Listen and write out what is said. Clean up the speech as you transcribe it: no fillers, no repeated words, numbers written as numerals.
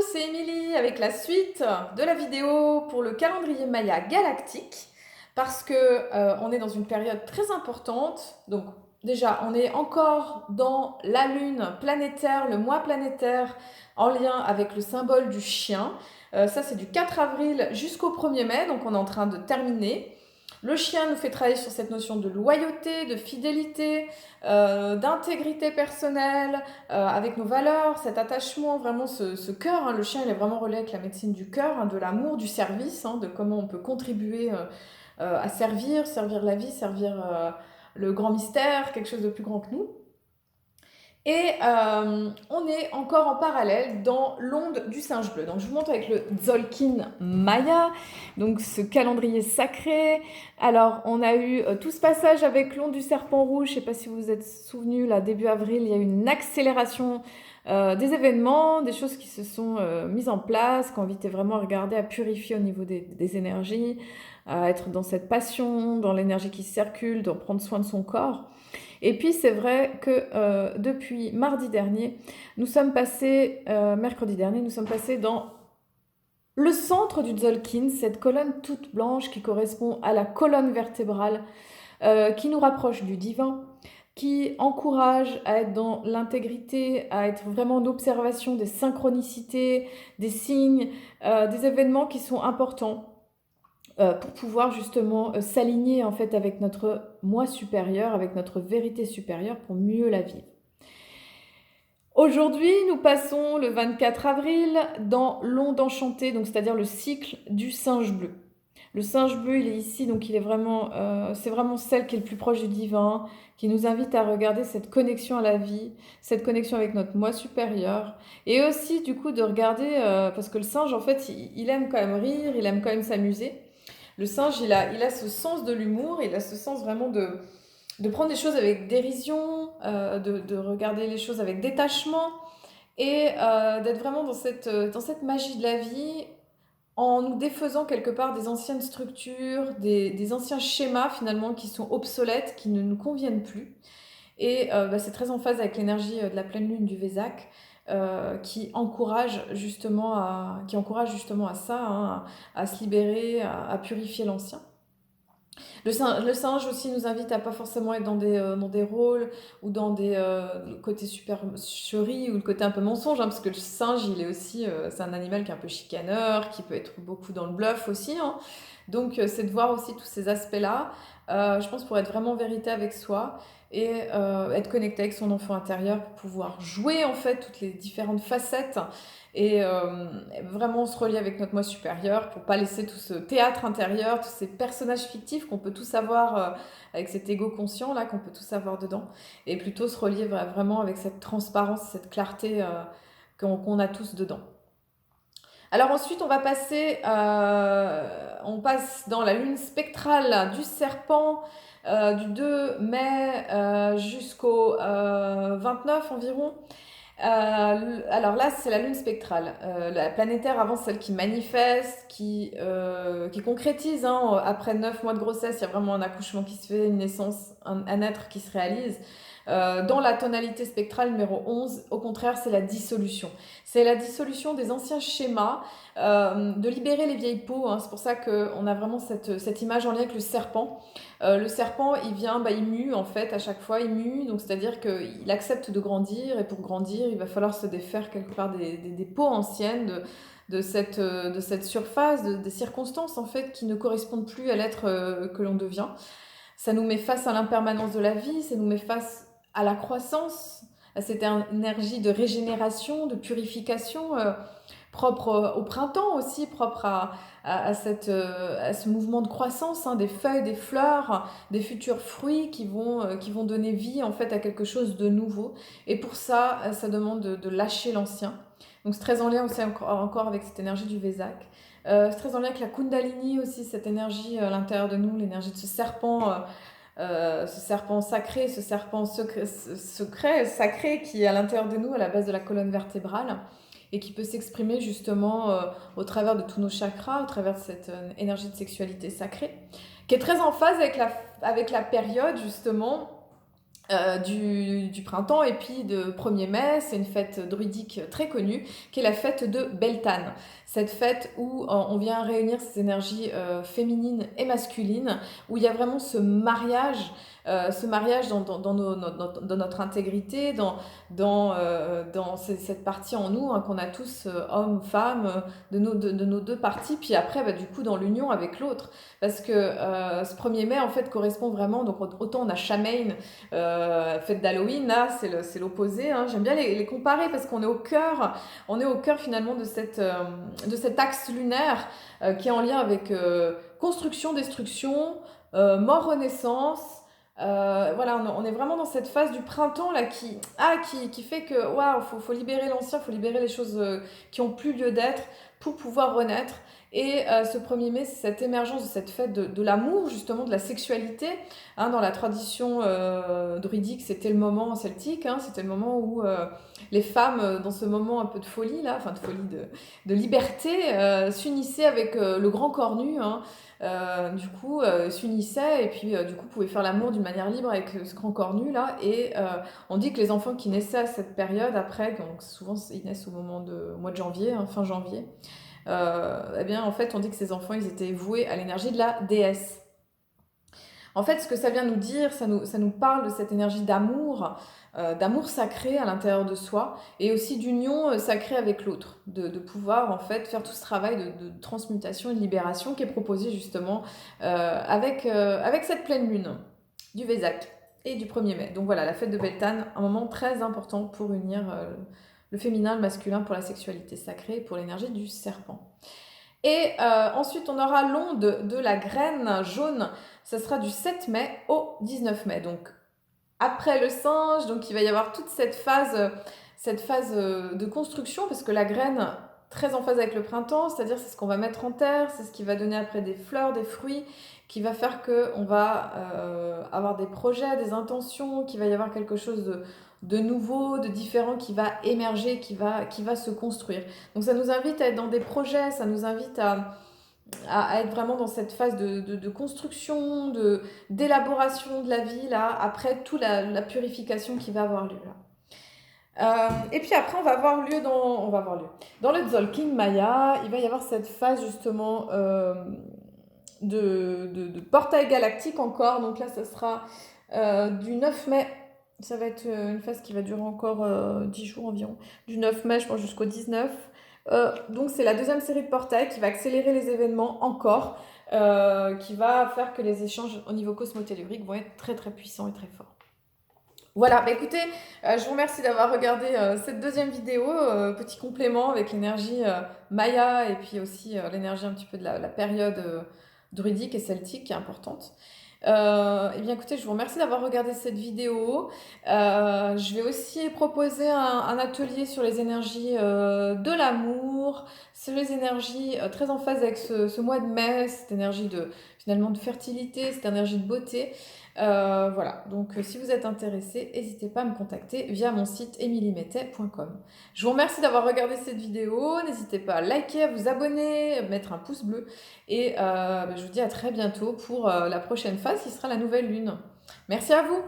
c'est Émilie avec la suite de la vidéo pour le calendrier Maya galactique parce que on est dans une période très importante. Donc déjà, on est encore dans la lune planétaire, le mois planétaire en lien avec le symbole du chien. Ça, c'est du 4 avril jusqu'au 1er mai, donc on est en train de terminer. Le chien nous fait travailler sur cette notion de loyauté, de fidélité, d'intégrité personnelle, avec nos valeurs, cet attachement, vraiment ce cœur. Hein. Le chien, il est vraiment relié avec la médecine du cœur, hein, de l'amour, du service, hein, de comment on peut contribuer à servir la vie, servir le grand mystère, quelque chose de plus grand que nous. Et on est encore en parallèle dans l'onde du singe bleu. Donc je vous montre avec le Tzolk'in Maya, donc ce calendrier sacré. Alors on a eu tout ce passage avec l'onde du serpent rouge. Je ne sais pas si vous vous êtes souvenu, là début avril, il y a eu une accélération des événements, des choses qui se sont mises en place, qui ont invité vraiment à regarder, à purifier au niveau des énergies, à être dans cette passion, dans l'énergie qui circule, de prendre soin de son corps. Et puis c'est vrai que depuis mardi dernier, mercredi dernier, nous sommes passés dans le centre du Tzolk'in, cette colonne toute blanche qui correspond à la colonne vertébrale, qui nous rapproche du divin, qui encourage à être dans l'intégrité, à être vraiment en observation des synchronicités, des signes, des événements qui sont importants pour pouvoir justement s'aligner en fait avec notre moi supérieur, avec notre vérité supérieure pour mieux la vivre. Aujourd'hui, nous passons le 24 avril dans l'onde enchantée, donc c'est-à-dire le cycle du singe bleu. Le singe bleu, il est ici, donc il est vraiment, c'est vraiment celle qui est le plus proche du divin, qui nous invite à regarder cette connexion à la vie, cette connexion avec notre moi supérieur, et aussi du coup de regarder, parce que le singe en fait, il aime quand même rire, il aime quand même s'amuser. Le singe, il a ce sens de l'humour, il a ce sens vraiment de prendre les choses avec dérision, de regarder les choses avec détachement et d'être vraiment dans cette magie de la vie en nous défaisant quelque part des anciennes structures, des anciens schémas finalement qui sont obsolètes, qui ne nous conviennent plus. Et c'est très en phase avec l'énergie de la pleine lune du Vésac qui encourage justement à ça, hein, à se libérer, à purifier l'ancien. Le singe aussi nous invite à pas forcément être dans des rôles ou dans le côté supercherie ou le côté un peu mensonge, hein, parce que le singe, il est aussi, c'est un animal qui est un peu chicaneur, qui peut être beaucoup dans le bluff aussi. Hein. Donc, c'est de voir aussi tous ces aspects-là, je pense, pour être vraiment en vérité avec soi et être connecté avec son enfant intérieur pour pouvoir jouer en fait toutes les différentes facettes et vraiment se relier avec notre moi supérieur pour pas laisser tout ce théâtre intérieur, tous ces personnages fictifs qu'on peut tous avoir avec cet ego conscient là qu'on peut tous avoir dedans et plutôt se relier vraiment avec cette transparence, cette clarté qu'on a tous dedans. Alors ensuite, on passe dans la lune spectrale du serpent du 2 mai jusqu'au 29 environ. Alors là, c'est la lune spectrale. La planétaire avant, celle qui manifeste, qui concrétise. Hein. Après 9 mois de grossesse, il y a vraiment un accouchement qui se fait, une naissance, un être qui se réalise. Dans la tonalité spectrale numéro 11, au contraire, c'est la dissolution. C'est la dissolution des anciens schémas, de libérer les vieilles peaux. Hein. C'est pour ça qu'on a vraiment cette image en lien avec le serpent. Le serpent, il vient, il mue en fait, à chaque fois, il mue, donc c'est-à-dire qu'il accepte de grandir, et pour grandir, il va falloir se défaire quelque part des peaux anciennes, de cette surface, des circonstances en fait qui ne correspondent plus à l'être que l'on devient. Ça nous met face à l'impermanence de la vie, ça nous met face à la croissance, à cette énergie de régénération, de purification, propre au printemps aussi, propre à ce mouvement de croissance, hein, des feuilles, des fleurs, des futurs fruits qui vont donner vie en fait à quelque chose de nouveau. Et pour ça, ça demande de lâcher l'ancien. Donc c'est très en lien aussi encore avec cette énergie du Vésac. C'est très en lien avec la Kundalini aussi, cette énergie à l'intérieur de nous, l'énergie de ce serpent sacré, ce serpent secret, sacré qui est à l'intérieur de nous, à la base de la colonne vertébrale, et qui peut s'exprimer justement au travers de tous nos chakras, au travers de cette énergie de sexualité sacrée, qui est très en phase avec la période justement du printemps et puis de 1er mai, c'est une fête druidique très connue qui est la fête de Beltane. Cette fête où on vient réunir ces énergies féminines et masculines, où il y a vraiment ce mariage dans notre intégrité, dans cette partie en nous hein, qu'on a tous, hommes, femmes, de nos deux parties, puis après bah, du coup dans l'union avec l'autre. Parce que ce 1er mai en fait correspond vraiment, donc autant on a Samhain, fête d'Halloween, là, c'est l'opposé. Hein. J'aime bien les comparer parce on est au cœur finalement de cet axe lunaire qui est en lien avec construction, destruction, mort, renaissance. Voilà, on est vraiment dans cette phase du printemps là qui fait que waouh, faut libérer l'ancien, faut libérer les choses qui ont plus lieu d'être pour pouvoir renaître. Et ce 1er mai, c'est cette émergence de cette fête de l'amour, justement, de la sexualité. Hein, dans la tradition druidique, c'était le moment celtique, hein, c'était le moment où les femmes, dans ce moment un peu de folie, là, enfin de folie, de liberté, s'unissaient avec le grand corps nu. Hein, du coup, s'unissaient et puis du coup pouvaient faire l'amour d'une manière libre avec ce grand corps nu là. Et on dit que les enfants qui naissaient à cette période, après, donc souvent ils naissent au mois de janvier, hein, fin janvier, eh bien, en fait, on dit que ces enfants, ils étaient voués à l'énergie de la déesse. En fait, ce que ça vient nous dire, ça nous parle de cette énergie d'amour sacré à l'intérieur de soi, et aussi d'union sacrée avec l'autre, de pouvoir en fait faire tout ce travail de transmutation et de libération qui est proposé justement avec cette pleine lune du Vésac et du 1er mai. Donc voilà, la fête de Beltane, un moment très important pour unir le féminin, le masculin pour la sexualité sacrée et pour l'énergie du serpent. Et ensuite, on aura l'onde de la graine jaune. Ça sera du 7 mai au 19 mai. Donc, après le singe, donc il va y avoir toute cette phase de construction, parce que la graine, très en phase avec le printemps, c'est-à-dire c'est ce qu'on va mettre en terre, c'est ce qui va donner après des fleurs, des fruits, qui va faire qu'on va avoir des projets, des intentions, qu'il va y avoir quelque chose de nouveau, de différent qui va émerger, qui va se construire. Donc ça nous invite à être dans des projets, ça nous invite à être vraiment dans cette phase de construction, d'élaboration de la vie, là, après toute la purification qui va avoir lieu, là. Et puis après, on va avoir lieu dans le Tzolk'in Maya, il va y avoir cette phase justement de portail galactique encore. Donc là, ça sera du 9 mai. Ça va être une phase qui va durer encore 10 jours environ. Du 9 mai, je pense, jusqu'au 19. Donc c'est la deuxième série de portails qui va accélérer les événements encore, qui va faire que les échanges au niveau cosmotellurique vont être très très puissants et très forts. Voilà, bah écoutez, je vous remercie d'avoir regardé cette deuxième vidéo, petit complément avec l'énergie Maya et puis aussi l'énergie un petit peu de la période druidique et celtique qui est importante. Eh bien écoutez, je vous remercie d'avoir regardé cette vidéo. Je vais aussi proposer un atelier sur les énergies de l'amour, sur les énergies très en phase avec ce mois de mai, cette énergie finalement de fertilité, cette énergie de beauté. Voilà, donc si vous êtes intéressé, n'hésitez pas à me contacter via mon site emilymettet.com. Je vous remercie d'avoir regardé cette vidéo, n'hésitez pas à liker, à vous abonner, à mettre un pouce bleu, et je vous dis à très bientôt pour la prochaine phase qui sera la nouvelle lune. Merci à vous!